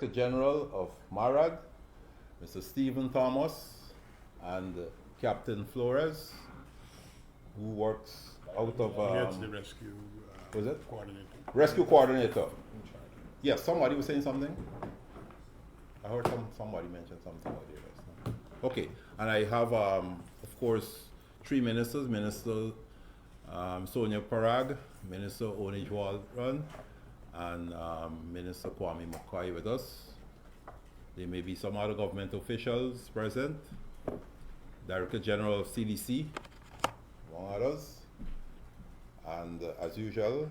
Director General of MARAD, Mr. Stephen Thomas, and Captain Flores, who works out of That's the rescue was it? coordinator. Rescue Coordinator. Yes, somebody was saying something. I heard somebody mention something about it. Okay, and I have, of course, three ministers: Minister Sonia Parag, Minister Onij Waldron, and Minister Kwame McCoy with us. There may be some other government officials present. Director General of CDC, among others. And as usual,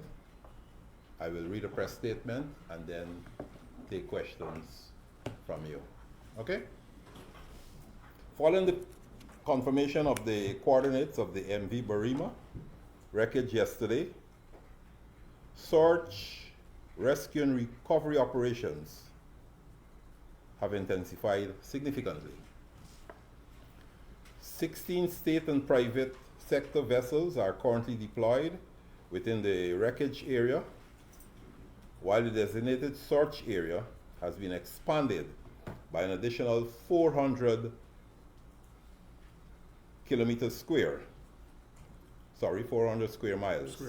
I will read a press statement and then take questions from you. Okay? Following the confirmation of the coordinates of the MV Barima wreckage yesterday, search, rescue, and recovery operations have intensified significantly. 16 state and private sector vessels are currently deployed within the wreckage area, while the designated search area has been expanded by an additional 400 kilometers square. Sorry, 400 square miles.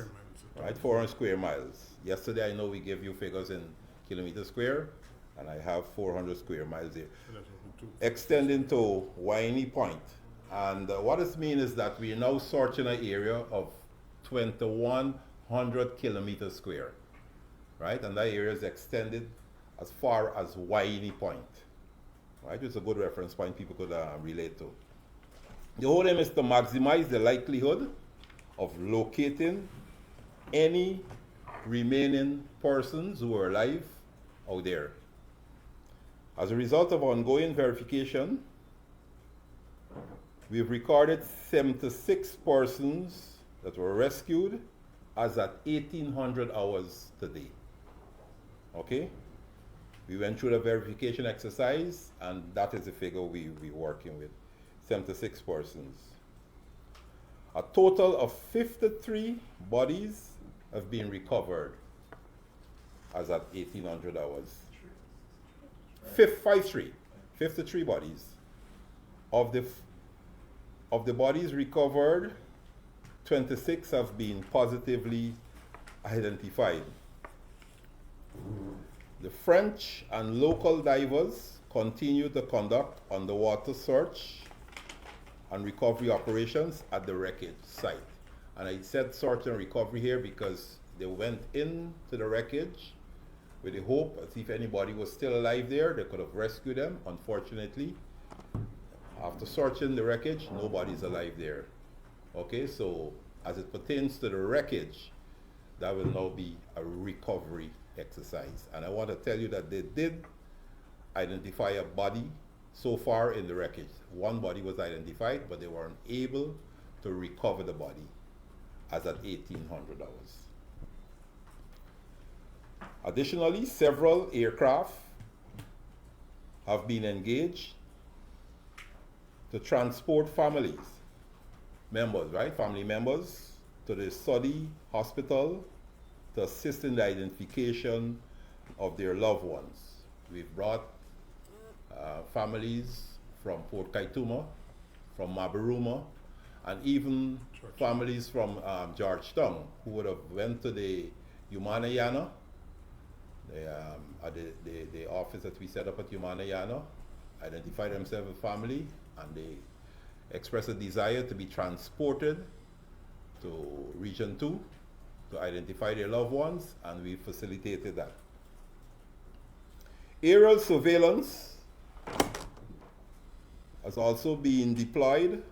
Right, 400 square miles. Yesterday I know we gave you figures in kilometers square, and I have 400 square miles here. Extending to Guyana Point. And what this means is that we are now searching an area of 2,100 kilometers square, right? And that area is extended as far as Guyana Point, right? It's a good reference point people could relate to. The whole aim is to maximize the likelihood of locating any remaining persons who are alive out there. As a result of ongoing verification, we've recorded 76 persons that were rescued as at 1800 hours today. Okay? We went through the verification exercise, and that is the figure we're working with, 76 persons. A total of 53 bodies have been recovered as at 1800 hours. 53 bodies. Of the bodies recovered, 26 have been positively identified. The French and local divers continue to conduct underwater search and recovery operations at the wreckage site. And I said search and recovery here because they went into the wreckage with the hope as if anybody was still alive there, they could have rescued them. Unfortunately, after searching the wreckage, nobody's alive there. Okay, so as it pertains to the wreckage, that will now be a recovery exercise. And I want to tell you that they did identify a body so far in the wreckage. One body was identified, but they weren't able to recover the body as at 1800 hours. Additionally, several aircraft have been engaged to transport family members to the Saudi hospital to assist in the identification of their loved ones. We've brought families from Port Kaituma, from Mabaruma, and even families from Georgetown who would have went to the Guyana, the office that we set up at Guyana, identify themselves as family, and they express a desire to be transported to Region 2 to identify their loved ones, and we facilitated that. Aerial surveillance has also been deployed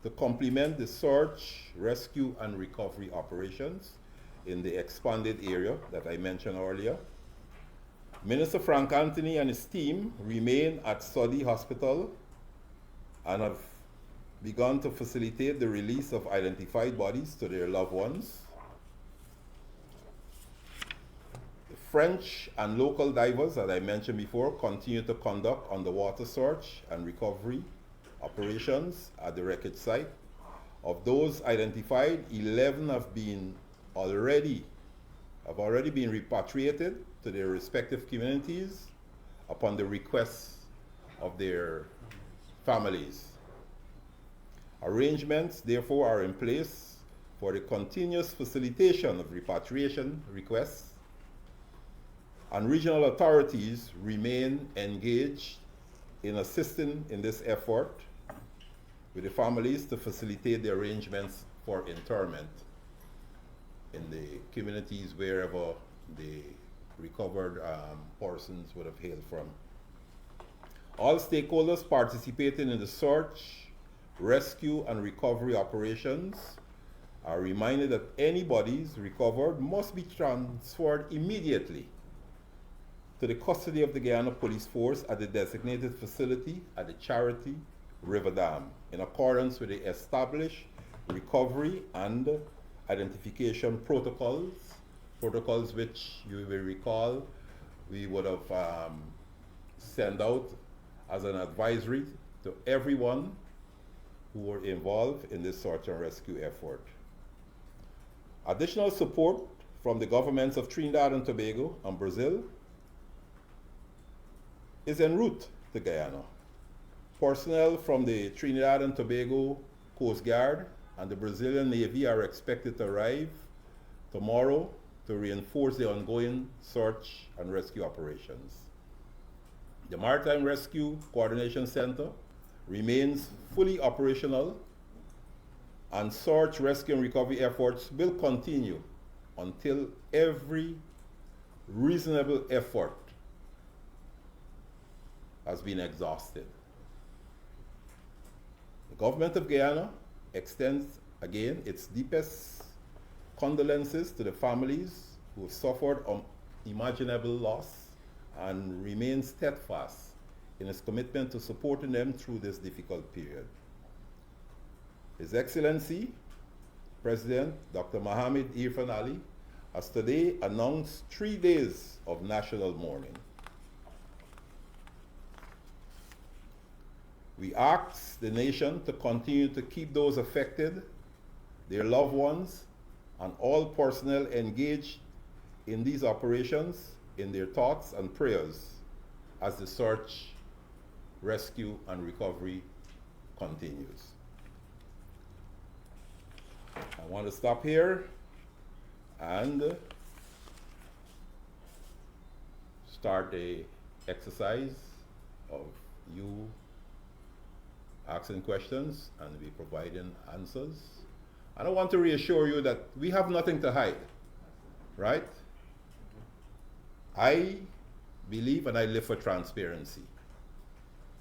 to complement the search, rescue, and recovery operations in the expanded area that I mentioned earlier. Minister Frank Anthony and his team remain at Saudi Hospital and have begun to facilitate the release of identified bodies to their loved ones. The French and local divers, as I mentioned before, continue to conduct underwater search and recovery operations at the wreckage site. Of those identified, 11 have already been repatriated to their respective communities, upon the request of their families. Arrangements, therefore, are in place for the continuous facilitation of repatriation requests, and regional authorities remain engaged in assisting in this effort with the families to facilitate the arrangements for interment in the communities wherever the recovered persons would have hailed from. All stakeholders participating in the search, rescue, and recovery operations are reminded that any bodies recovered must be transferred immediately to the custody of the Guyana Police Force at the designated facility at the Charity River Dam in accordance with the established recovery and identification protocols which you will recall we would have sent out as an advisory to everyone who were involved in this search and rescue effort. Additional support from the governments of Trinidad and Tobago and Brazil is en route to Guyana. Personnel from the Trinidad and Tobago Coast Guard and the Brazilian Navy are expected to arrive tomorrow to reinforce the ongoing search and rescue operations. The Maritime Rescue Coordination Center remains fully operational, and search, rescue, and recovery efforts will continue until every reasonable effort has been exhausted. The government of Guyana extends again its deepest condolences to the families who have suffered unimaginable loss and remains steadfast in its commitment to supporting them through this difficult period. His Excellency, President Dr. Mohamed Irfan Ali, has today announced 3 days of national mourning. We ask the nation to continue to keep those affected, their loved ones, and all personnel engaged in these operations in their thoughts and prayers as the search, rescue, and recovery continues. I want to stop here and start the exercise of you asking questions and we providing answers. And I want to reassure you that we have nothing to hide, right? I believe and I live for transparency.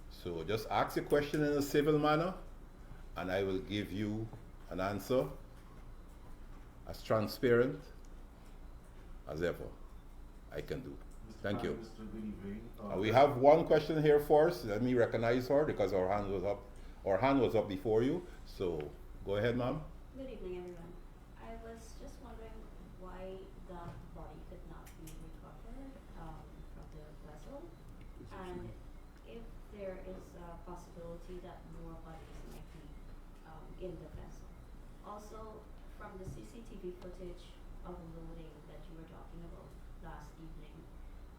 So just ask your question in a civil manner and I will give you an answer as transparent as ever I can do. Thank you. We have one question here first. Let me recognize her because her hand was up. Her hand was up before you. So go ahead, ma'am. Good evening, everyone. I was just wondering why the body could not be recovered from the vessel, and if there is a possibility that more bodies might be in the vessel. Also, from the CCTV footage of the loading that you were talking about last evening,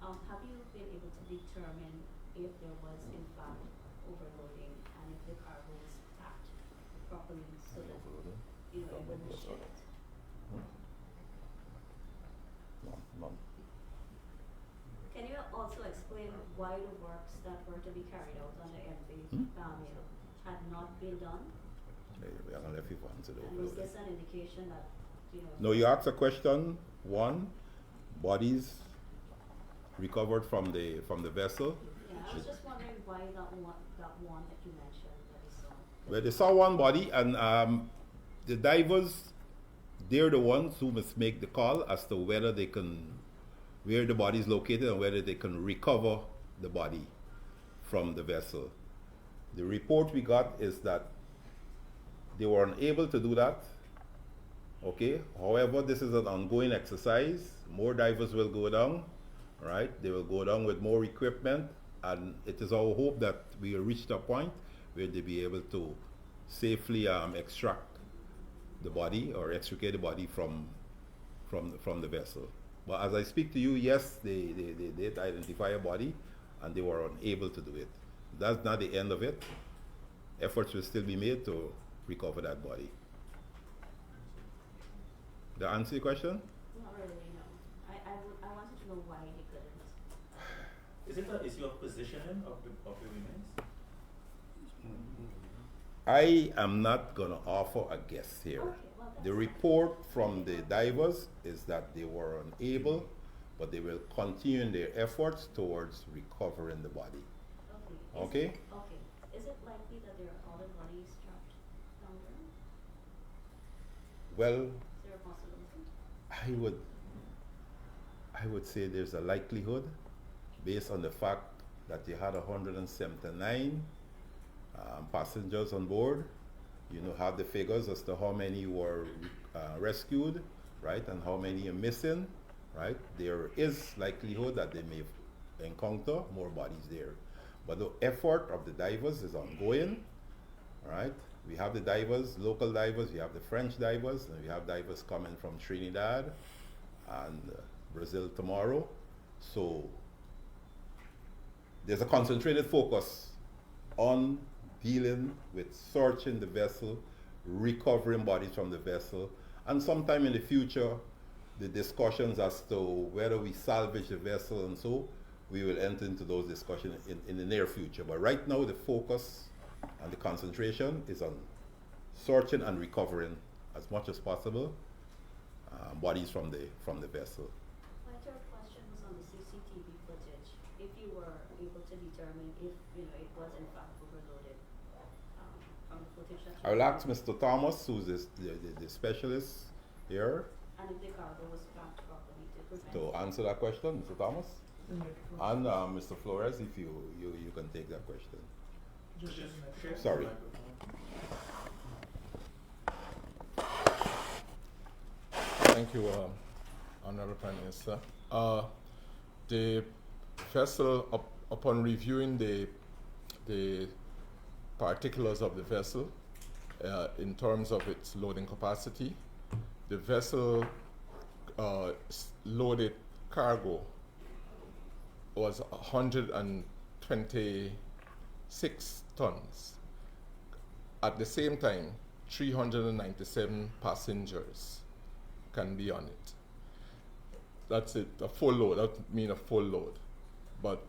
have you been able to determine if there was in fact overloading and if the cargo was packed properly so that it wouldn't shift? None. Can you also explain why the works that were to be carried out on the had not been done? We are going to let people answer the And is this an indication that, No, you asked a question. One, bodies recovered from the vessel. Yeah, I was just wondering why that one that you mentioned that you saw. Well, they saw one body, and the divers, they're the ones who must make the call as to whether they can, where the body is located and whether they can recover the body from the vessel. The report we got is that they were unable to do that. Okay. However, this is an ongoing exercise. More divers will go down, right? They will go down with more equipment, and it is our hope that we will reach a point where they'll be able to safely extract the body or extricate the body from the vessel. But as I speak to you, yes, they did identify a body, and they were unable to do it. That's not the end of it. Efforts will still be made to recover that body. Did I answer your question? Not really, no. I wanted to know why they couldn't. Is it an issue of positioning of the remains? I am not going to offer a guess here. Okay, well, that's The fine. report from the divers is that they were unable, but they will continue in their efforts towards recovering the body. Okay. Okay? Okay. Is it likely that there are other bodies trapped down there? Well, Is there a possibility? I would say there's a likelihood based on the fact that you had 179 passengers on board. You know, have the figures as to how many were rescued, right, and how many are missing, right? There is likelihood that they may encounter more bodies there. But the effort of the divers is ongoing, right? We have the divers, local divers, we have the French divers, and we have divers coming from Trinidad and Brazil tomorrow. So there's a concentrated focus on dealing with searching the vessel, recovering bodies from the vessel, and sometime in the future, the discussions as to whether we salvage the vessel and so, we will enter into those discussions in the near future. But right now, the focus and the concentration is on searching and recovering as much as possible bodies from the vessel. My third question was on the CCTV footage. If you were able to determine if, it was in fact overloaded from the footage that you I will ask Mr. Thomas, who's the specialist here, and if the cargo was packed properly to prevent. to answer that question, Mr. Thomas. And Mr. Flores, if you can take that question. Sorry. Thank you, Honorable Prime Minister. The vessel, upon reviewing the particulars of the vessel in terms of its loading capacity, the vessel loaded cargo was 126 tons. At the same time, 397 passengers can be on it. That's it, a full load, that would mean a full load. But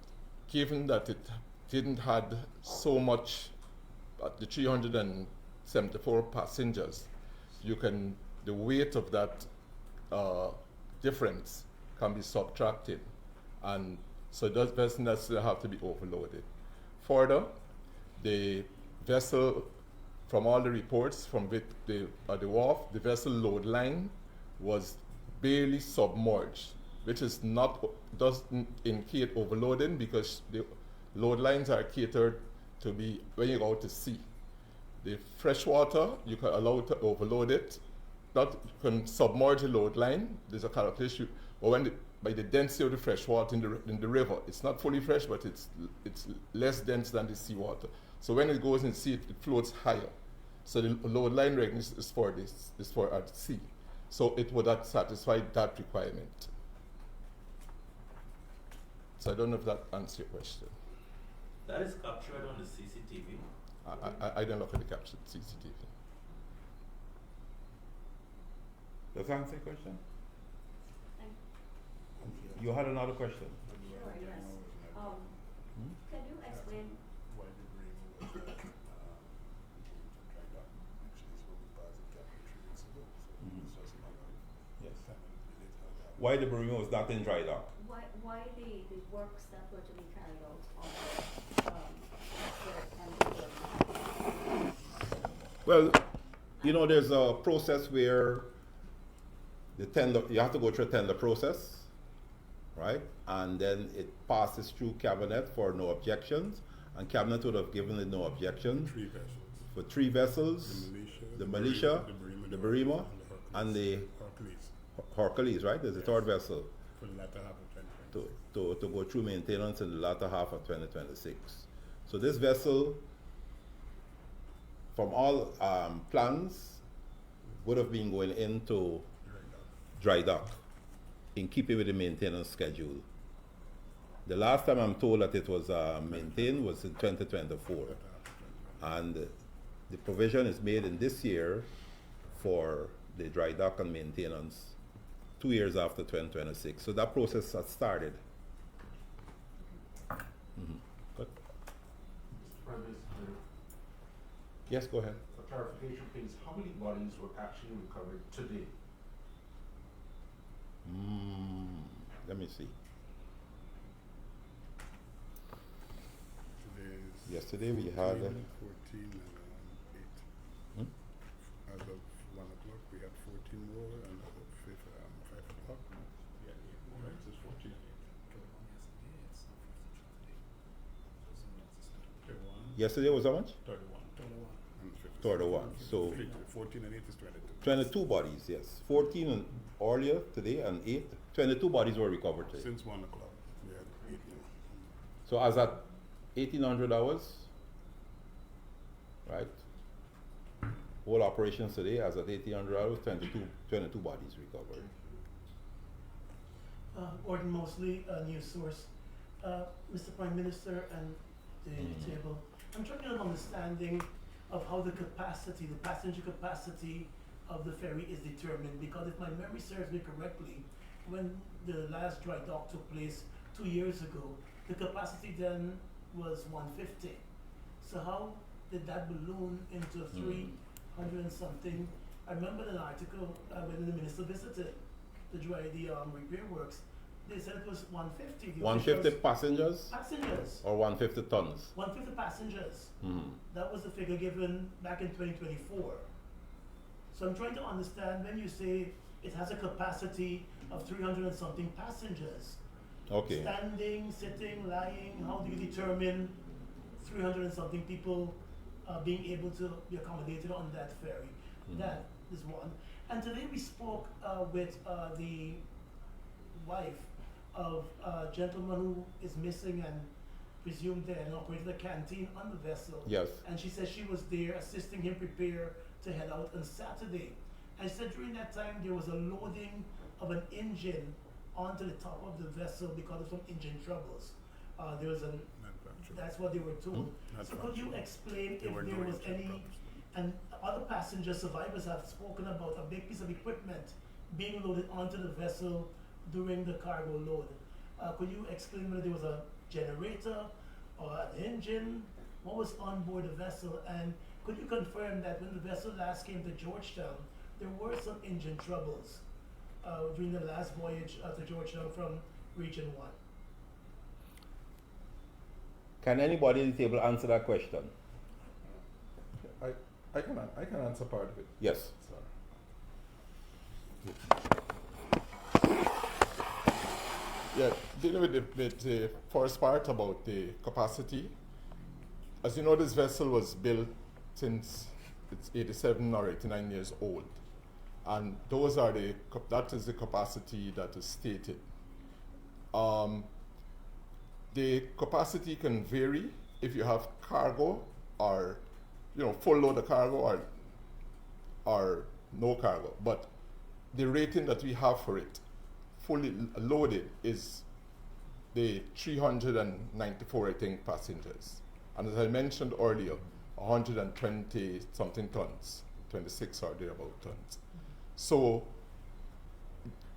given that it didn't had so much, the 374 passengers, the weight of that difference can be subtracted. And so that vessel doesn't have to be overloaded. Further, the vessel, from all the reports from the wharf, the vessel load line was barely submerged, which is doesn't indicate overloading, because the load lines are catered to be when you go out to sea. The fresh water, you can allow to overload it. That you can submerge a load line. There's a calculation, but by the density of the fresh water in the river, it's not fully fresh, but it's less dense than the seawater. So when it goes in sea, it floats higher. So the load line readiness is for at sea. So it would not satisfy that requirement. So I don't know if that answers your question. That is captured on the CCTV. I don't look at the captured CCTV. Does that answer your question? Thank You had another question? Sure, yes. Can you explain? Why the Barima was not dry dock actually spoke with Basil Captain 3 weeks ago, so it's just a matter of Yes. time and delay to have that. Why the Barima was not in dry dock? Why the works that were to be carried out on the Well, there's a process where the tender, you have to go through a tender process, right? And then it passes through cabinet for no objections, and cabinet would have given it no objections 3 vessels. for 3 vessels, the Militia, the Barima, and the Hercules, right? There's a third vessel for the latter half of 2020. to go through maintenance in the latter half of 2026. So this vessel, from all plans, would have been going into dry dock in keeping with the maintenance schedule. The last time I'm told that it was maintained was in 2024. And the provision is made in this year for the dry dock and maintenance 2 years after 2026. So that process has started. Good. Mr. Prime Minister, Yes, go ahead. for clarification, please, how many bodies were actually recovered today? Let me see. Today's Yesterday we had 14 and 8. Hmm? As of 1 o'clock, we had 14 more, and as of 5 o'clock, we had 8 more. Right, so it's 14 and 8. yesterday was how much? 31. And 50. 31. So 14 and 8 is 22. 22 bodies, yes. 14 and earlier today and 8. 22 bodies were recovered today. Since 1 o'clock, we had 8 more. So as at 1800 hours, right? Whole operations today, as at 1800 hours, 22 bodies recovered. Gordon Mosley, News Source. Mr. Prime Minister and the table, I'm trying to get an understanding of how the capacity, the passenger capacity of the ferry is determined, because if my memory serves me correctly, when the last dry dock took place 2 years ago, the capacity then was 150. So how did that balloon into 300 and something? I remember an article when the minister visited the repair works. They said it was 150. The 150 officials- passengers passengers. or 150 tons? 150 passengers. Mhm. That was the figure given back in 2024. So I'm trying to understand when you say it has a capacity of 300 and something passengers. Okay. Standing, sitting, lying, how do you determine 300 and something people being able to be accommodated on that ferry? That is one. And today we spoke with the wife of a gentleman who is missing and presumed dead and operated a canteen on the vessel. Yes. And she said she was there assisting him prepare to head out on Saturday. And she said during that time there was a loading of an engine onto the top of the vessel because of some engine troubles. There was an, Not factual. that's what they were told. Not So could you factual. explain There if were there no was engine any, problems. and other passenger survivors have spoken about a big piece of equipment being loaded onto the vessel during the cargo load. Could you explain whether there was a generator or an engine? What was on board the vessel? And could you confirm that when the vessel last came to Georgetown, there were some engine troubles during the last voyage to Georgetown from Region 1? Can anybody at the table answer that question? I can answer part of it. Yes. Yeah, dealing with the first part about the capacity. As you know, this vessel was built since it's 87 or 89 years old. And those are that is the capacity that is stated. The capacity can vary if you have cargo or, full load of cargo or no cargo. But the rating that we have for it, fully loaded, is the 394, I think, passengers. And as I mentioned earlier, 120 something tons, 26 or thereabout tons. So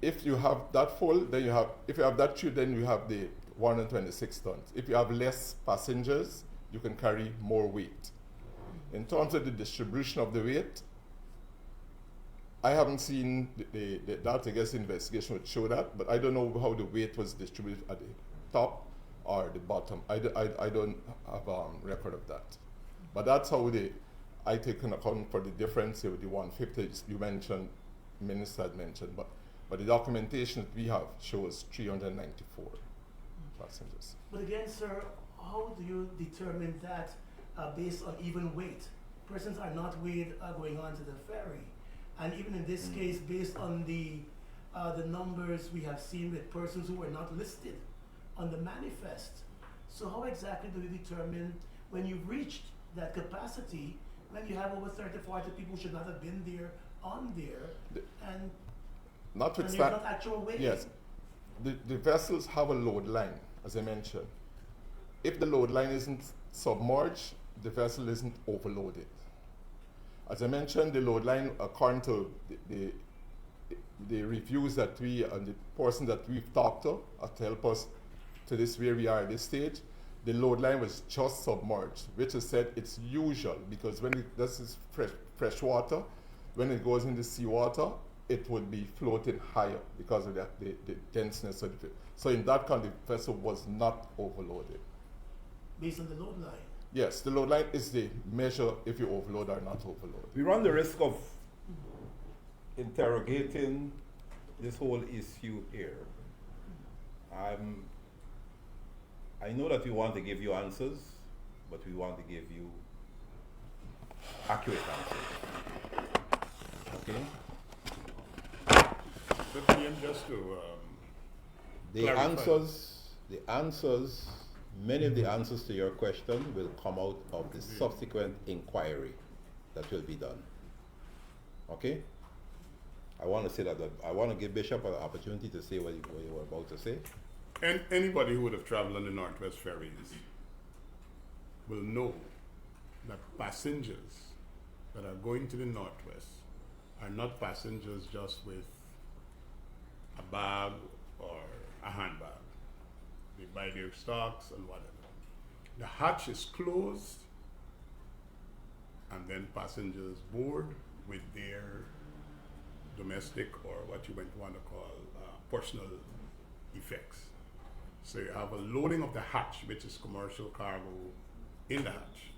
if you have that full, then if you have that true, then you have the 126 tons. If you have less passengers, you can carry more weight. In terms of the distribution of the weight, I haven't seen that. I guess investigation would show that, but I don't know how the weight was distributed at the top or the bottom. I don't have record of that. But that's how I take an account for the difference with the 150 you mentioned, Minister had mentioned, but the documentation that we have shows 394 passengers. But again, sir, how do you determine that based on even weight? Persons are not weighed going onto the ferry. And even in this case, based on the numbers we have seen with persons who were not listed on the manifest. So how exactly do you determine when you've reached that capacity, when you have over 30, 40 people who should not have been there, on there, and there's not actual weight? Yes. The vessels have a load line. as I mentioned, if the load line isn't submerged, the vessel isn't overloaded. As I mentioned, the load line, according to the reviews that we and the person that we've talked to help us to this where we are at this stage, the load line was just submerged, which is said it's usual because when this is fresh water, when it goes into seawater, it would be floating higher because of the denseness of the. So in that kind, the vessel was not overloaded. Based on the load line. Yes, the load line is the measure if you overload or not overload. We run the risk of interrogating this whole issue here. I know that we want to give you answers, but we want to give you accurate answers. Okay? But Ian, just to clarify. The answers, many of the answers to your question will come out of the subsequent inquiry that will be done. Okay? I want to say that, I want to give Bishop an opportunity to say what you were about to say. And anybody who would have traveled on the Northwest ferries will know that passengers that are going to the Northwest are not passengers just with a bag or a handbag. They buy their stocks and whatever. The hatch is closed, and then passengers board with their domestic or what you might want to call personal effects. So you have a loading of the hatch, which is commercial cargo in the hatch,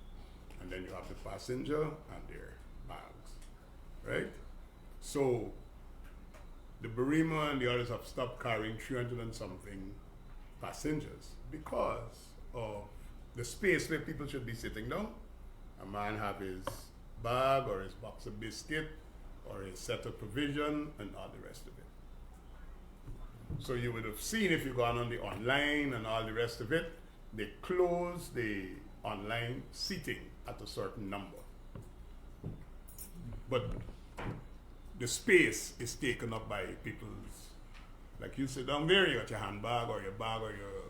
and then you have the passenger and their bags, right? So the Barima and the others have stopped carrying 300 and something passengers because of the space where people should be sitting down. A man have his bag or his box of biscuit or his set of provision and all the rest of it. So you would have seen if you've gone on the online and all the rest of it, they close the online seating at a certain number. But the space is taken up by people's, like you sit down there, you got your handbag or your bag or your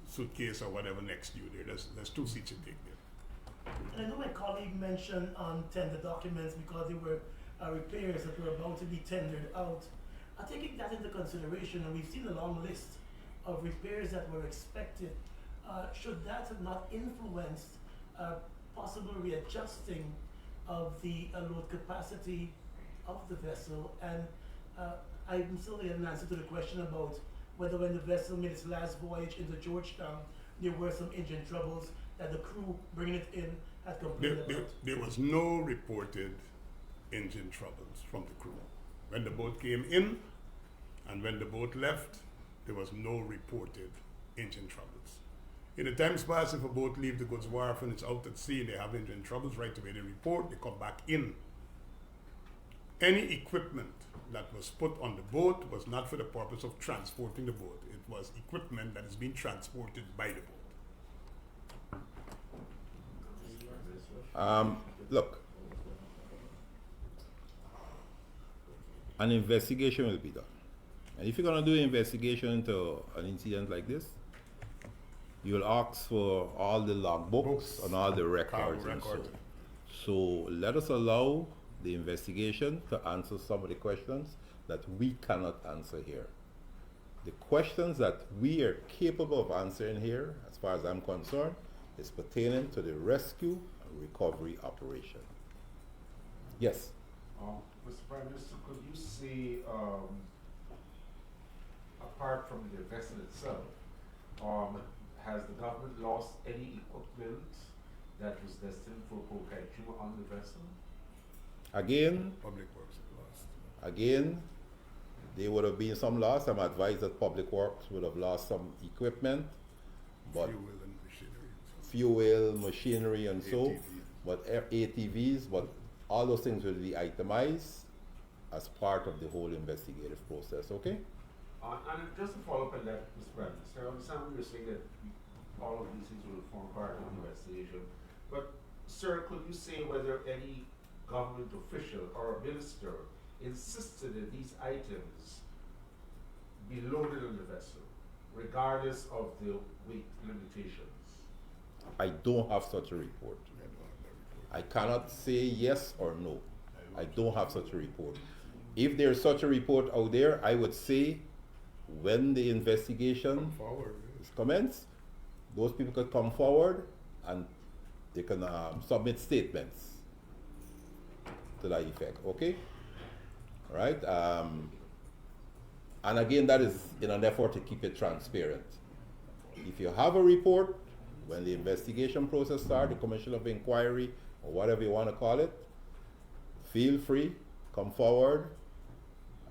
suitcase or whatever next to you there. There's two seats you take there. And I know my colleague mentioned tender documents because there were repairs that were about to be tendered out. I taking that into consideration, and we've seen a long list of repairs that were expected. Should that have not influenced possible readjusting of the load capacity of the vessel? And I'm still getting an answer to the question about whether when the vessel made its last voyage into Georgetown, there were some engine troubles that the crew bringing it in had complained about. There was no reported engine troubles from the crew. When the boat came in and when the boat left, there was no reported engine troubles. In the times past, if a boat leaves the goods wharf and it's out at sea and they have engine troubles, right away they report, they come back in. Any equipment that was put on the boat was not for the purpose of transporting the boat. It was equipment that is being transported by the boat. Look, an investigation will be done. And if you're going to do an investigation into an incident like this, you'll ask for all the logbooks and all the records and so. So let us allow the investigation to answer some of the questions that we cannot answer here. The questions that we are capable of answering here, as far as I'm concerned, is pertaining to the rescue and recovery operation. Yes? Mr. Prime Minister, could you say, apart from the vessel itself, has the government lost any equipment that was destined for Kokaichuma on the vessel? Again, Public Works lost. Again, there would have been some loss. I'm advised that Public Works would have lost some equipment, but fuel, machinery, and so, ATV. but ATVs, but all those things will be itemized as part of the whole investigative process. Okay? And just to follow up on that, Mr. Prime Minister, I understand you're saying that all of these things will form part of the investigation, but sir, could you say whether any government official or a minister insisted that these items be loaded on the vessel? regardless of the weight limitations? I don't have such a report. I cannot say yes or no. I don't have such a report. If there's such a report out there, I would say when the investigation Forward. is commenced, those people could come forward and they can submit statements to that effect, okay? All right? And again, that is in an effort to keep it transparent. If you have a report, when the investigation process starts, the commission of inquiry, or whatever you want to call it, feel free, come forward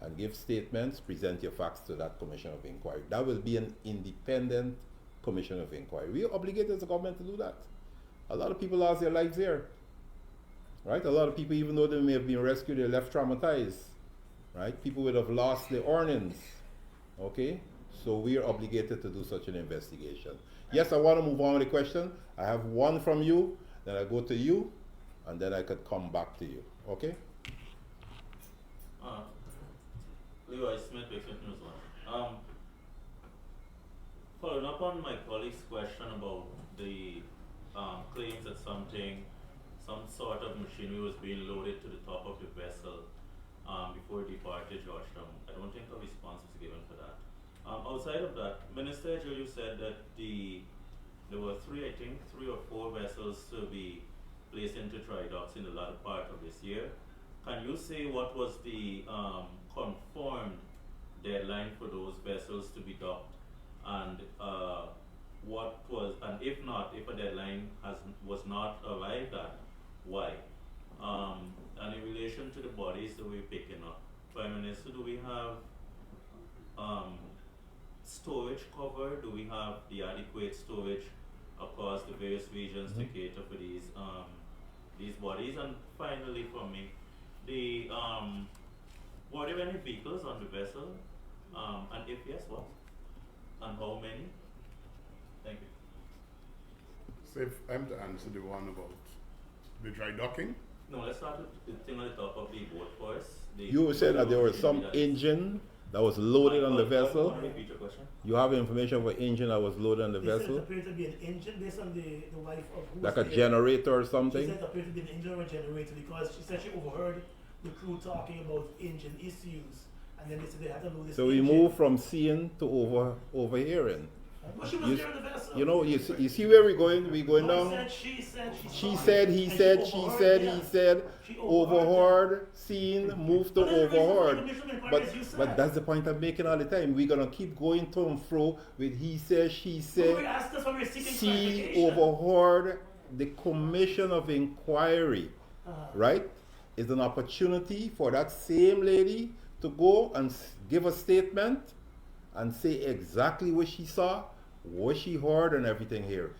and give statements, present your facts to that commission of inquiry. That will be an independent commission of inquiry. We are obligated as a government to do that. A lot of people lost their lives there, right? A lot of people, even though they may have been rescued, they're left traumatized, right? People would have lost their earnings, okay? So we are obligated to do such an investigation. Yes, I want to move on with the question. I have one from you, then I go to you, and then I could come back to you, okay? Leroy Smith, Basic News One. Following up on my colleague's question about the claims that some sort of machinery was being loaded to the top of the vessel before it departed Georgetown. I don't think a response was given for that. Outside of that, Minister Juliu said that there were three or four vessels to be placed into dry docks in the latter part of this year. Can you say what was the confirmed deadline for those vessels to be docked, and if a deadline was not arrived at, why? And in relation to the bodies that we're picking up, Prime Minister, do we have storage cover? Do we have the adequate storage across the various regions to cater for these bodies? And finally, for me, were there any vehicles on the vessel? And if yes, what? And how many? Thank you. So if I'm to answer the one about the dry docking, No, let's start with the thing on the top of the boat first. You said that there was some engine that was loaded on the vessel. Repeat your question. You have information for engine that was loaded on the They said vessel? it appeared to be an engine based on the wife of who Like was a there. generator or She something? said it appeared to be an engine or a generator because she said she overheard the crew talking about engine issues, and then they said they had to load this So we engine. move from seeing to overhearing. But she was You, there on the vessel. you know, you see where we're going? We're going No, down. she said, She saw said, it, he and said, she overheard, said, yeah. he said, She overheard overheard, seen, moved to But then the reason why overheard. the mission inquiry But is you but said. that's the point I'm making all the time. We're gonna keep going to and fro with he said, she We said. asked us when we were seeking She clarification. overheard the commission of inquiry, right? Is an opportunity for that same lady to go and give a statement and say exactly what she saw, what she heard, and everything here.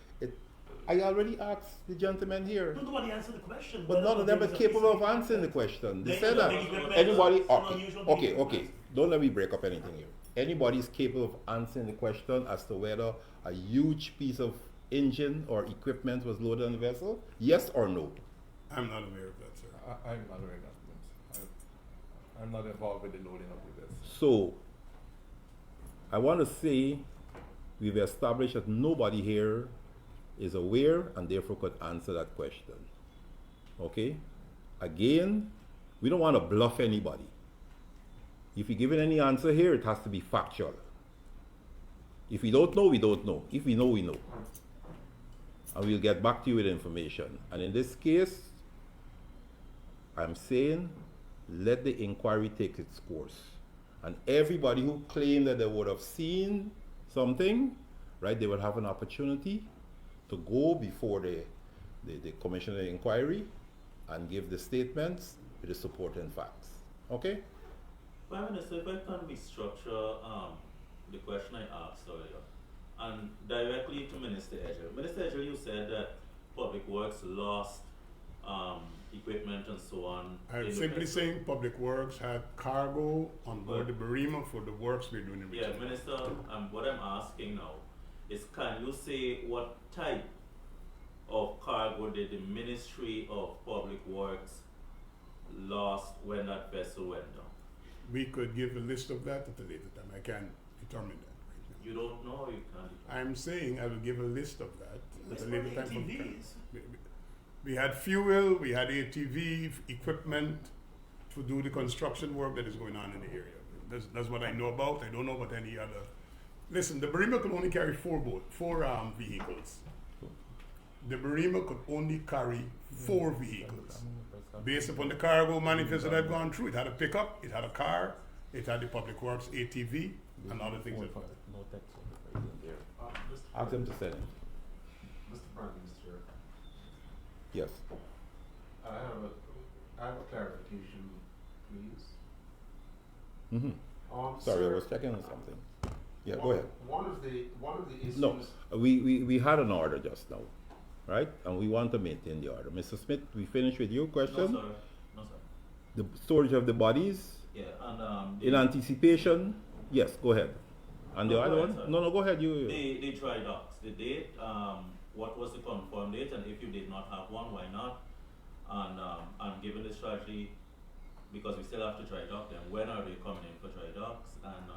I already asked the gentleman here, Nobody answered the question. but none of them are capable of answering the question. They said that anybody, okay, don't let me break up anything here. Anybody is capable of answering the question as to whether a huge piece of engine or equipment was loaded on the vessel, yes or no? I'm not aware of that, sir. I'm not aware of that. I'm not involved with the loading of the vessel. So, I want to say we've established that nobody here is aware and therefore could answer that question. Okay? Again, we don't want to bluff anybody. If you're giving any answer here, it has to be factual. If we don't know, we don't know. If we know, we know. And we'll get back to you with information. And in this case, I'm saying let the inquiry take its course. And everybody who claimed that they would have seen something, right, they will have an opportunity to go before the commission of inquiry and give the statements with the supporting facts. Okay? Prime Minister, if I can restructure the question I asked earlier, and directly to Minister Edger. Minister Edger, you said that Public Works lost equipment and so on. I'm simply saying Public Works had cargo on board the Barima for the works we're doing in Yeah, Richmond. Minister, what I'm asking now is, can you say what type of cargo did the Ministry of Public Works lost when that vessel went down? We could give a list of that at a later time. I can't determine that right now. You don't know, you can't. I'm saying I will give a list of that. It's at a for later time for- ATVs. We had fuel, we had ATV equipment to do the construction work that is going on in the area. That's what I know about. I don't know about any other. Listen, the Barima could only carry four vehicles. The Barima could only carry 4 vehicles. Based upon the cargo manifest that I've gone through, it had a pickup, it had a car, it had the Public Works ATV, and other things like that. Ask them to send it. Mr. Prime Minister, Yes. I have a clarification, please. Sorry, I sir, was checking on something. Yeah, go ahead. One of the issues. No, we had an order just now, right? And we want to maintain the order. Mr. Smith, we finished with your No, question? sir. No, sir. The storage of the bodies Yeah, and in anticipation? Yes, go ahead. And the No, other go one? ahead, sir. No, go ahead. the dry docks, the date, what was the confirmed date, and if you did not have one, why not? And given the strategy, because we still have to dry dock them, when are they coming in for dry docks? And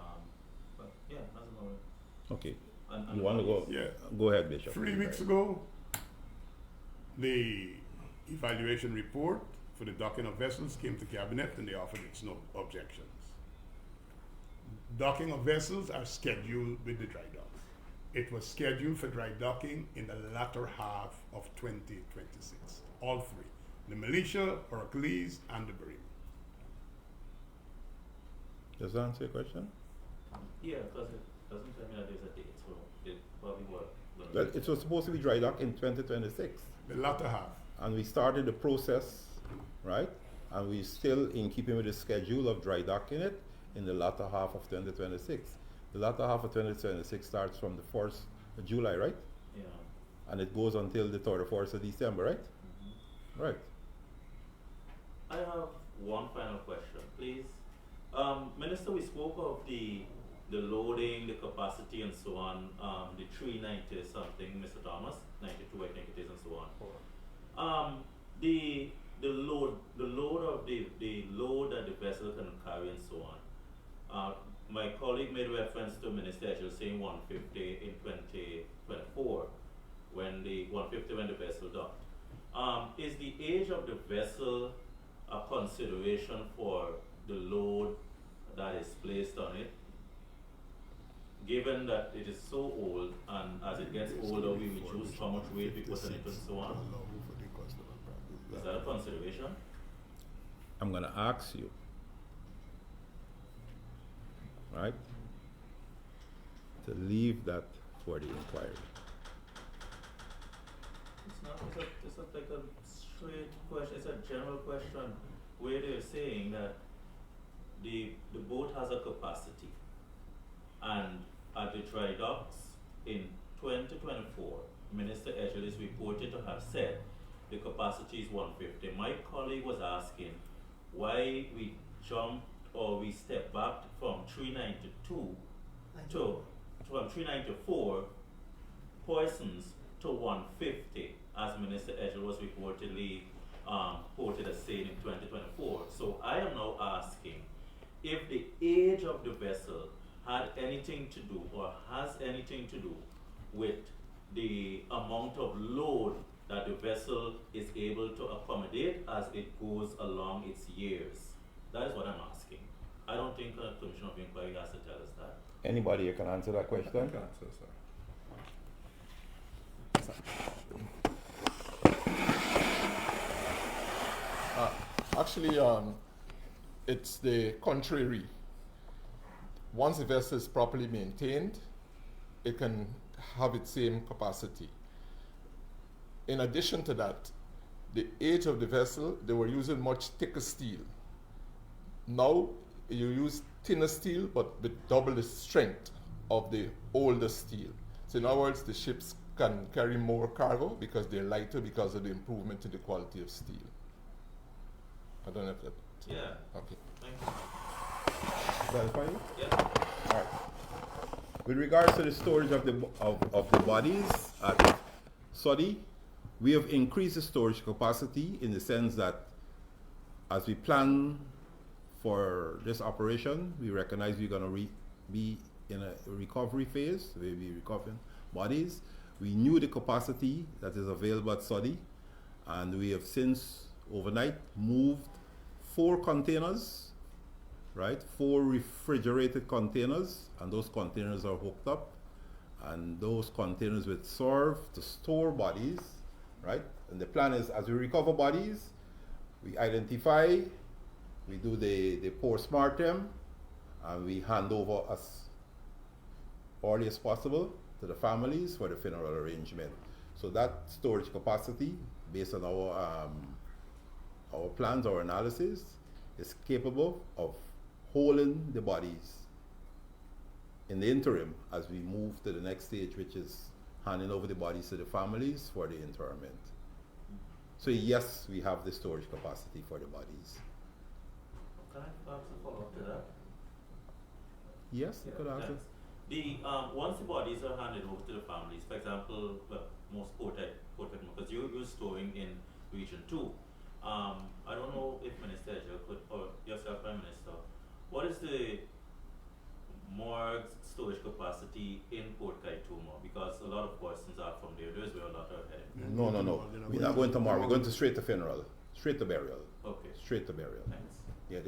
but yeah, that's about it. Okay. And You want to go? Yeah. Go ahead, Bishop. 3 weeks ago, the evaluation report for the docking of vessels came to cabinet and they offered its no objections. Docking of vessels are scheduled with the dry docks. It was scheduled for dry docking in the latter half of 2026. All 3. The Militia, Hercules, and the Barima. Does that answer your question? Yeah, because it doesn't tell me that there's a date, so it probably was. Well, it was supposed to be dry dock in 2026. The latter half. And we started the process, right? And we still in keeping with the schedule of dry docking it in the latter half of 2026. The latter half of 2026 starts from the 1st of July, right? Yeah. And it goes until the 31st of December, right? Right. I have one final question, please. Minister, we spoke of the loading, the capacity, and so on. The 390 something, Mr. Thomas, 92, I think it is, and so on. The load of the load that the vessel can carry, and so on. My colleague made reference to Minister Edgell saying 150 in 2024, when the vessel docked. Is the age of the vessel a consideration for the load that is placed on it? Given that it is so old, and as it gets older, we reduce how much weight we put on it and so on. Is that a consideration? I'm going to ask you, right, to leave that for the inquiry. It's not like a straight question, it's a general question where they're saying that the boat has a capacity, and at the dry docks in 2024, Minister Edgell is reported to have said the capacity is 150. My colleague was asking why we jumped or we stepped back from 392 from 394 persons to 150, as Minister Edgell was reportedly quoted as saying in 2024. So I am now asking if the age of the vessel had anything to do or has anything to do with the amount of load that the vessel is able to accommodate as it goes along its years. That is what I'm asking. I don't think a Commission of Inquiry has to tell us that. Anybody here can answer that question? I can answer, sir. Actually, it's the contrary. Once the vessel is properly maintained, it can have its same capacity. In addition to that, the age of the vessel, they were using much thicker steel. Now you use thinner steel, but with double the strength of the older steel. So in other words, the ships can carry more cargo because they're lighter because of the improvement in the quality of steel. I don't know if that. Yeah. Okay. Thank you. Satisfy you? Yeah. All right. With regards to the storage of the bodies at Saudi, we have increased the storage capacity in the sense that as we plan for this operation, we recognize we're going to be in a recovery phase, we'll be recovering bodies. We knew the capacity that is available at Soddy, and we have since overnight moved 4 containers, right? 4 refrigerated containers, and those containers are hooked up, and those containers will serve to store bodies, right? And the plan is, as we recover bodies, we identify, we do the post-mortem, and we hand over as early as possible to the families for the funeral arrangement. So that storage capacity, based on our plans, our analysis, is capable of holding the bodies in the interim as we move to the next stage, which is handing over the bodies to the families for the interment. So yes, we have the storage capacity for the bodies. Can I ask a follow-up to that? Yes, you could answer. Thanks. The once the bodies are handed over to the families, for example, well, most port because you're storing in region 2. I don't know if Minister Edger could, or yourself, Prime Minister, what is the morgue storage capacity in Port Kaituma? Because a lot of questions are from there. There's where a lot are headed. No. We're not going to morgue. We're going to straight to funeral, straight to burial. Okay. Straight to burial. Thanks. Yeah,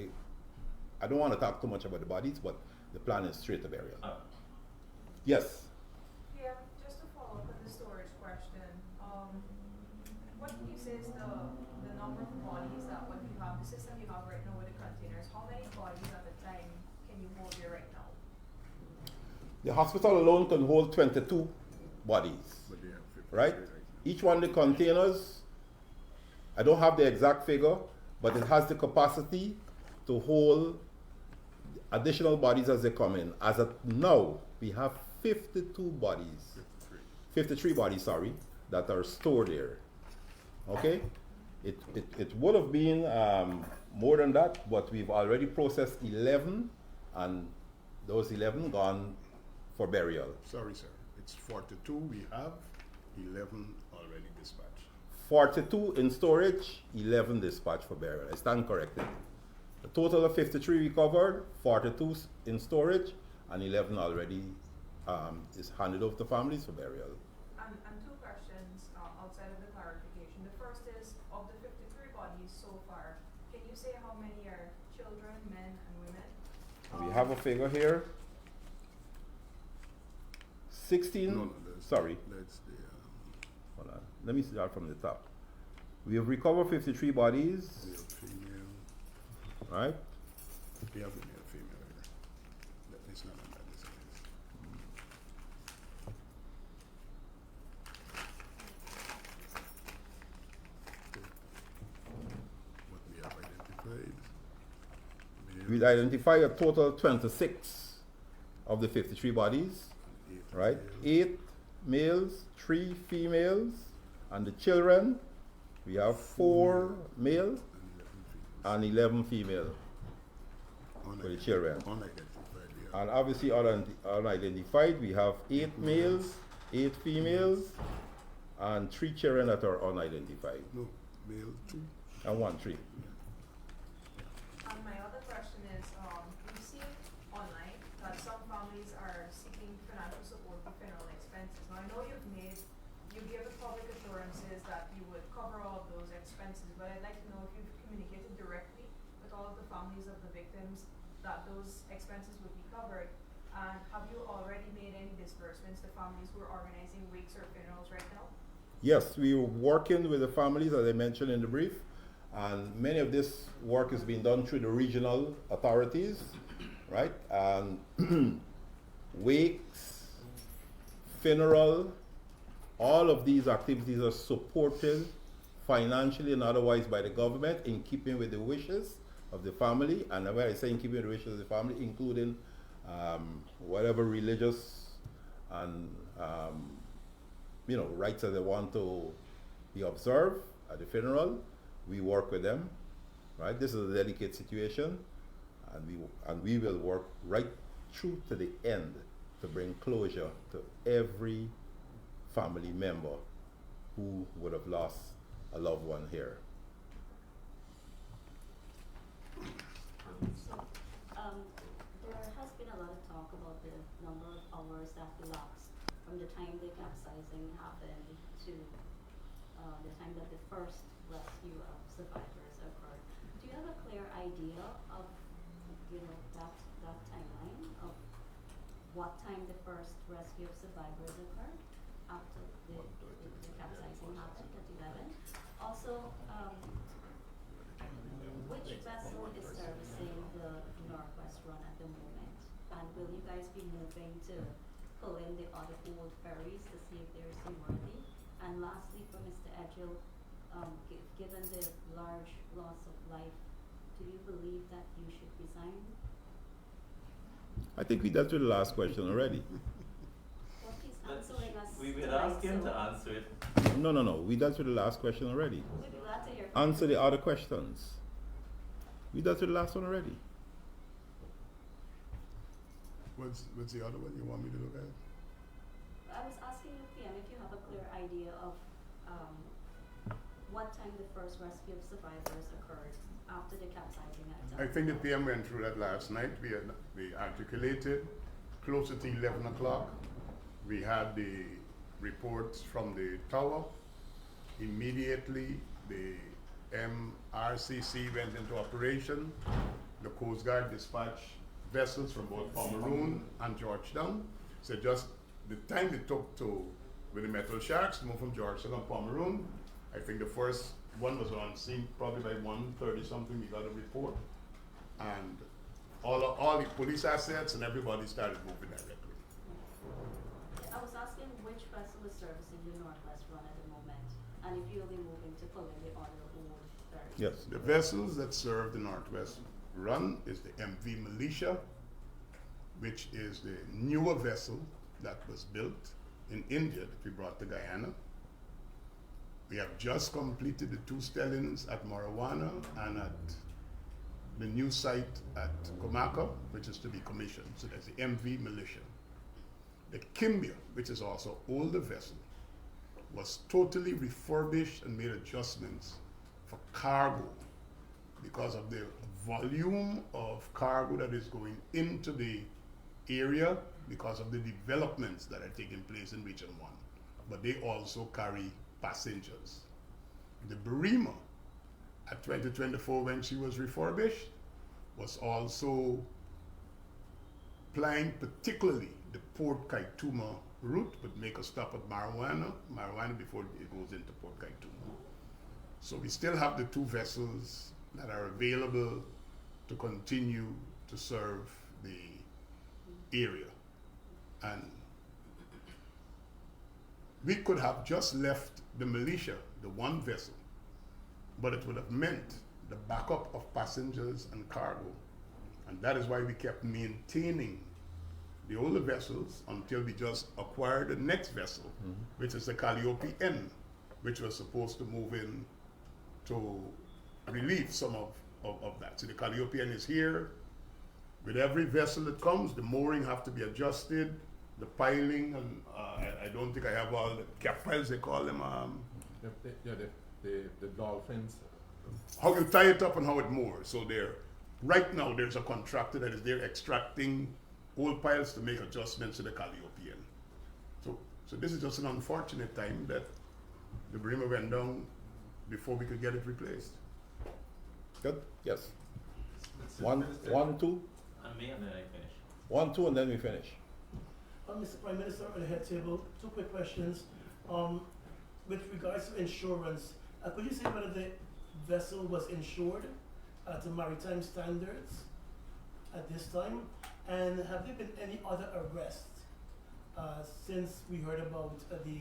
I don't want to talk too much about the bodies, but the plan is straight to burial. Yes. Yeah, just to follow up on the storage question, what can you say is the number of bodies that what you have, the system you have right now with the containers, how many bodies at a time can you hold there right now? The hospital alone can hold 22 bodies, But they have 53 right? now. Each one of the containers, I don't have the exact figure, but it has the capacity to hold additional bodies as they come in. As of now, we have 52 bodies, 53 bodies, sorry, that are stored there. Okay? It would have been more than that, but we've already processed 11, and those 11 gone for burial. Sorry, sir. It's 42 we have, 11 already dispatched. 42 in storage, 11 dispatched for burial. I stand corrected. A total of 53 recovered, 42 in storage, and 11 already is handed over to families for burial. And 2 questions outside of the clarification. The first is, of the 53 bodies so far, can you say how many are children, men, and women? We have a figure here. 16, No, sorry, that's the, hold on. Let me start from the top. We have recovered 53 bodies, male, female. right? We have the male, female here. That is not on that list. What we have identified. We identify a total of 26 of the 53 bodies, right? 8 males, 3 females, and the children, we have 4 male and 11 female for the children. Unidentified, yeah. And obviously unidentified, we have 8 males, 8 females, and 3 children that are unidentified, No, male 2. and 1 tree. And my other question is, we've seen online that some families are seeking financial support for funeral expenses. Now, I know you give public assurances that you would cover all of those expenses, but I'd like to know if you've communicated directly with all of the families of the victims that those expenses would be covered. And have you already made any disbursements to families who are organizing wakes or funerals right now? Yes, we are working with the families, as I mentioned in the brief, and many of this work is being done through the regional authorities, right? And wakes, funeral, all of these activities are supported financially and otherwise by the government in keeping with the wishes of the family. And when I say in keeping with the wishes of the family, including whatever religious and rites that they want to be observed at the funeral, we work with them, right? This is a delicate situation, and we will work right through to the end to bring closure to every family member who would have lost a loved one here. So, there has been a lot of talk about the number of hours that elapsed from the time the capsizing happened to the time that the first rescue of survivors occurred. Do you have a clear idea of, that timeline of what time the first rescue of survivors occurred after the capsizing happened at 11? Also, which vessel is servicing the Northwest Run at the moment? And will you guys be moving to pull in the other old ferries to see if they're seaworthy? And lastly, for Mr. Edgell, given the large loss of life, do you believe that you should resign? I think we dealt with the last question already. Well, he's answering us We would tonight, ask him so to answer it. No. We dealt with the last question already. we'd be glad to hear from Answer you. the other questions. We dealt with the last one already. What's the other one you want me to look at? I was asking you, PM, if you have a clear idea of what time the first rescue of survivors occurred after the capsizing at I think the PM went through that last night. We articulated closer to 11 o'clock. We had the reports from the tower. Immediately, the MRCC went into operation. The Coast Guard dispatched vessels from both Pomeroon and Georgetown. So just the time it took with the metal sharks to move from Georgetown and Pomeroon, I think the first one was on scene probably by 1:30 something. We got a report, and all the police assets and everybody started moving directly. I was asking which vessel is servicing the Northwest Run at the moment, and if you'll be moving to pull in the other old ferries. Yes. The vessels that serve the Northwest Run is the MV Militia, which is the newer vessel that was built in India that we brought to Guyana. We have just completed the 2 stellings at Marijuana and at the new site at Comacca, which is to be commissioned. So that's the MV Militia. The Kimbia, which is also older vessel, was totally refurbished and made adjustments for cargo because of the volume of cargo that is going into the area because of the developments that are taking place in Region 1. But they also carry passengers. The Barima at 2024, when she was refurbished, was also plying particularly the Port Kaituma route, but make a stop at Marijuana before it goes into Port Kaituma. So we still have the 2 vessels that are available to continue to serve the area. And we could have just left the Militia, the 1 vessel, but it would have meant the backup of passengers and cargo. And that is why we kept maintaining the older vessels until we just acquired the next vessel, which is the Calliope N, which was supposed to move in to relieve some of that. So the Calliope N is here. With every vessel that comes, the mooring have to be adjusted, the piling, and I don't think I have all the cap piles, they call them. The dolphins. How you tie it up and how it moors. So right now there's a contractor that is there extracting old piles to make adjustments to the Calliope N. So this is just an unfortunate time that the Barima went down before we could get it replaced. Good? Yes. Mr. One, Minister. 1, 2. And me, and then I finish. 1, 2, and then we finish. Mr. Prime Minister, on the head table, 2 quick questions. With regards to insurance, could you say whether the vessel was insured to maritime standards at this time? And have there been any other arrests since we heard about the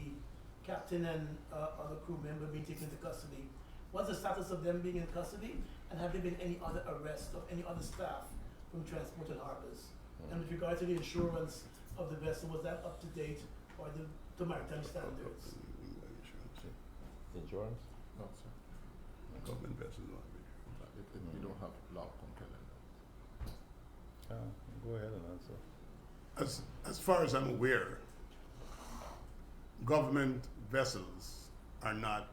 captain and other crew member being taken into custody? What's the status of them being in custody? And have there been any other arrests of any other staff from Transport and Harbors? And with regard to the insurance of the vessel, was that up to date or to maritime standards? Insurance? No, sir. Government vessels are We don't have law compelling that. Go ahead and answer. As far as I'm aware, government vessels are not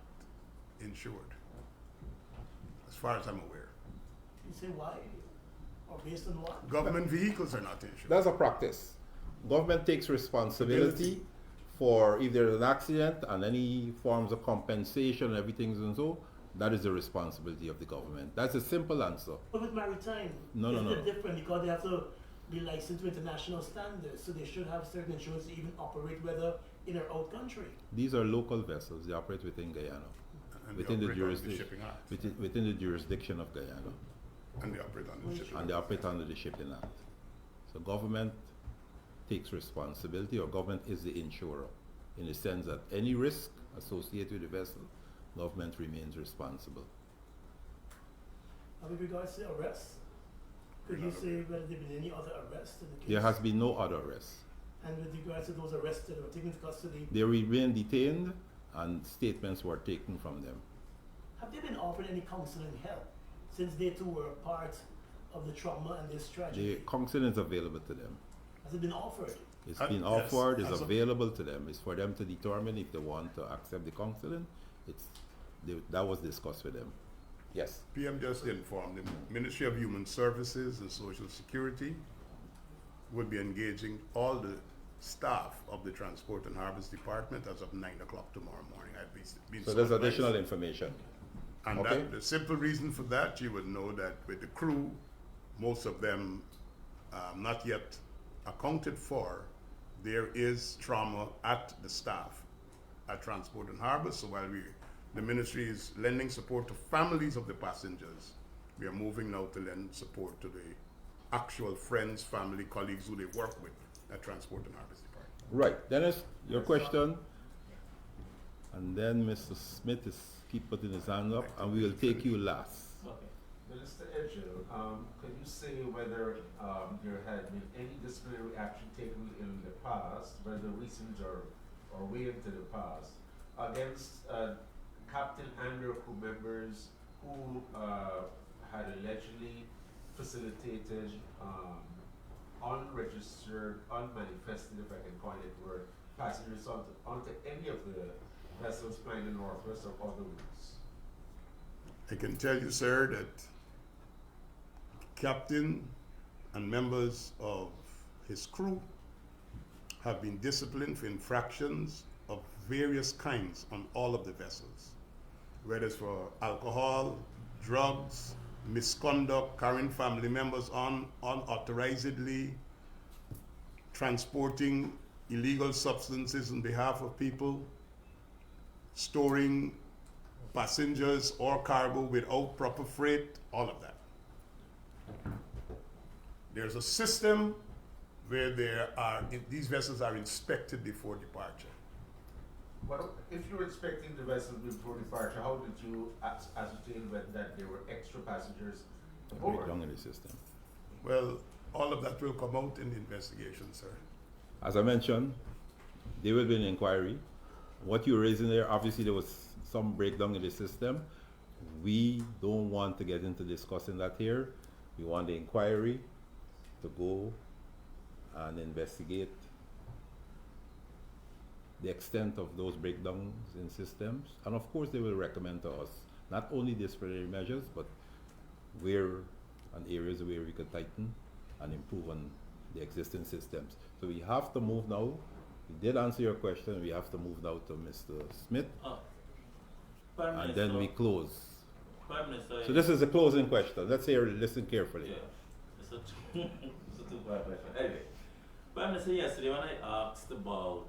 insured. As far as I'm aware. Can you say why? Or based on what? Government vehicles are not insured. That's a practice. government takes responsibility for if there's an accident and any forms of compensation, everything and so, that is the responsibility of the government. That's a simple answer. But with maritime, No, no, it's no. different because they have to be licensed to international standards, so they should have certain insurance to even operate whether in or out country. These are local vessels. They operate within Guyana, And within they the operate under jurisdiction, Shipping Act. within the jurisdiction of Guyana, And they operate under the Shipping and they Act. operate under the Shipping Act. So government takes responsibility, or government is the insurer, in the sense that any risk associated with the vessel, government remains responsible. And with regards to arrests, could you say whether there been any other arrests in the case? There has been no other arrests. And with regards to those arrested or taken into custody, They remain detained, and statements were taken from them. have they been offered any counseling help since they too were part of the trauma and this The tragedy? counseling is available to them. Has it been offered? It's Yes, been offered, it's as of- available to them. It's for them to determine if they want to accept the counseling. That was discussed with them. Yes. PM just informed the Ministry of Human Services and Social Security would be engaging all the staff of the Transport and Harbors Department as of 9 o'clock tomorrow morning. I've been So there's advised. additional information. And Okay. that, the simple reason for that, you would know that with the crew, most of them not yet accounted for, there is trauma at the staff at Transport and Harbor. So while the ministry is lending support to families of the passengers, we are moving now to lend support to the actual friends, family, colleagues who they work with at Transport and Harbors Department. Right. Dennis, your question. And then Mr. Smith keep putting his hand up, and we will take you last. Okay. Minister Edgell, could you say whether there had been any disciplinary action taken in the past, whether recent or way into the past, against captain and/or crew members who had allegedly facilitated unregistered, unmanifested, if I can coin it word, passengers onto any of the vessels plying the Northwest or other routes? I can tell you, sir, that captain and members of his crew have been disciplined for infractions of various kinds on all of the vessels, whether it's for alcohol, drugs, misconduct, carrying family members on unauthorizedly, transporting illegal substances on behalf of people, storing passengers or cargo without proper freight, all of that. There's a system where these vessels are inspected before departure. Well, if you were inspecting the vessel before departure, how did you ascertain that there were extra passengers aboard? Breakdown in the system. Well, all of that will come out in the investigation, sir. As I mentioned, there will be an inquiry. What you're raising there, obviously there was some breakdown in the system. We don't want to get into discussing that here. We want the inquiry to go and investigate the extent of those breakdowns in systems. And of course they will recommend to us not only disciplinary measures, but where and areas where we could tighten and improve on the existing systems. So we have to move now. We did answer your question. We have to move now to Mr. Smith, Prime and then we Minister- close. Prime Minister. So this is a closing question. Let's hear, listen carefully. Yeah, it's a two-part question. Anyway, Prime Minister, yesterday when I asked about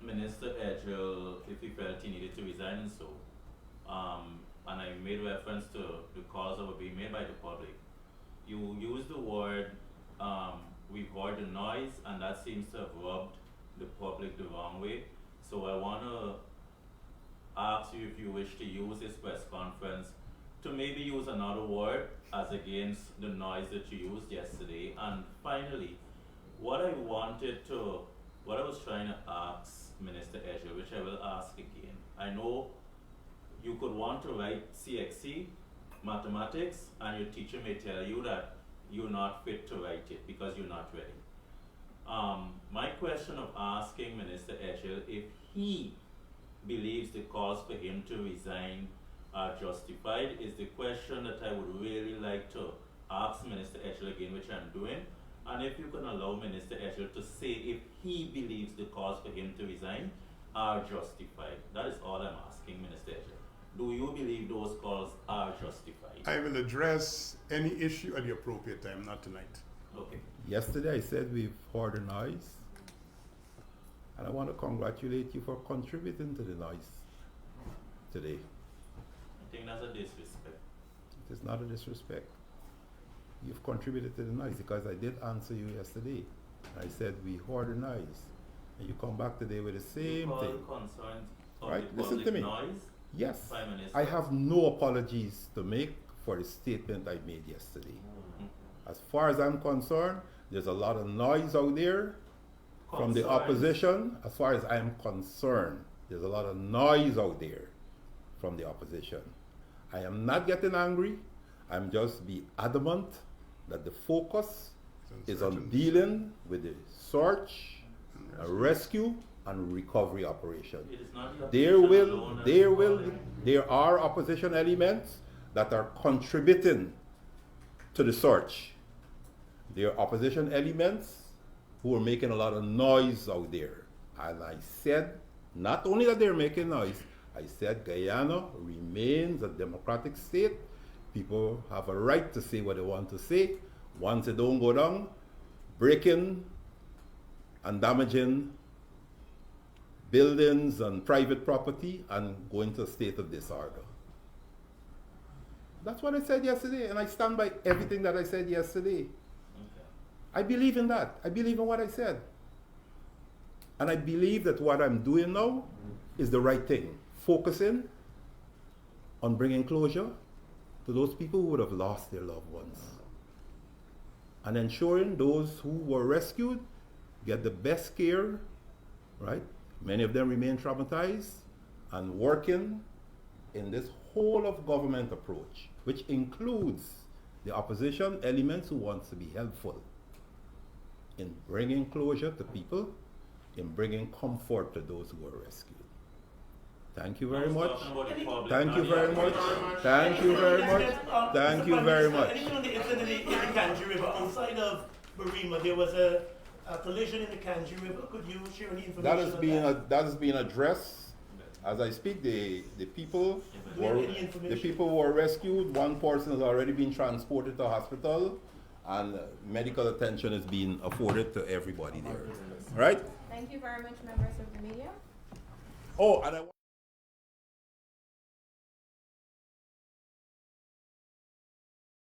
Minister Edgell if he felt he needed to resign and so, and I made reference to the calls that were being made by the public, you used the word, we've heard the noise, and that seems to have rubbed the public the wrong way. So I want to ask you if you wish to use this press conference to maybe use another word as against the noise that you used yesterday. And finally, what I was trying to ask Minister Edgell, which I will ask again. I know you could want to write CXC, mathematics, and your teacher may tell you that you're not fit to write it because you're not ready. My question of asking Minister Edgell if he believes the calls for him to resign are justified is the question that I would really like to ask Minister Edgell again, which I'm doing. And if you can allow Minister Eshel to say if he believes the cause for him to resign are justified. That is all I'm asking, Minister Eshel. Do you believe those calls are justified? I will address any issue at the appropriate time, not tonight. Okay. Yesterday I said we've heard the noise, and I want to congratulate you for contributing to the noise today. I think that's a disrespect. It is not a disrespect. You've contributed to the noise because I did answer you yesterday. I said we heard the noise, and you come back today with the You same call thing. concerns of Right? the Listen public to me. noise, Yes, Prime Minister. I have no apologies to make for the statement I made yesterday. As far as I'm concerned, there's a lot of noise out there from the Concerns. opposition. As far as I'm concerned, there's a lot of noise out there from the opposition. I am not getting angry. I'm just be adamant that the focus is on dealing with the search, rescue, and recovery operation. It is not the There opposition alone that is calling. there are opposition elements that are contributing to the search. There are opposition elements who are making a lot of noise out there. And I said, not only that they're making noise, I said Guyana remains a democratic state. People have a right to say what they want to say. Once they don't go down, breaking and damaging buildings and private property and go into a state of disorder. That's what I said yesterday, and I stand by everything that I said yesterday. Okay. I believe in that. I believe in what I said. And I believe that what I'm doing now is the right thing. Focusing on bringing closure to those people who would have lost their loved ones. And ensuring those who were rescued get the best care, right? Many of them remain traumatized, and working in this whole of government approach, which includes the opposition elements who wants to be helpful in bringing closure to people, in bringing comfort to those who were rescued. Thank you very much. Thank you very much. Thank you very much. Thank you very much. Anything on the incident in the Kanji River outside of Barima, there was a collision in the Kanji River. Could you share any information? That has been addressed. As I speak, the people Do we have were any information? the people were rescued. One person has already been transported to hospital, and medical attention is being afforded to everybody there. Right? Thank you very much, members of the media. Oh, and I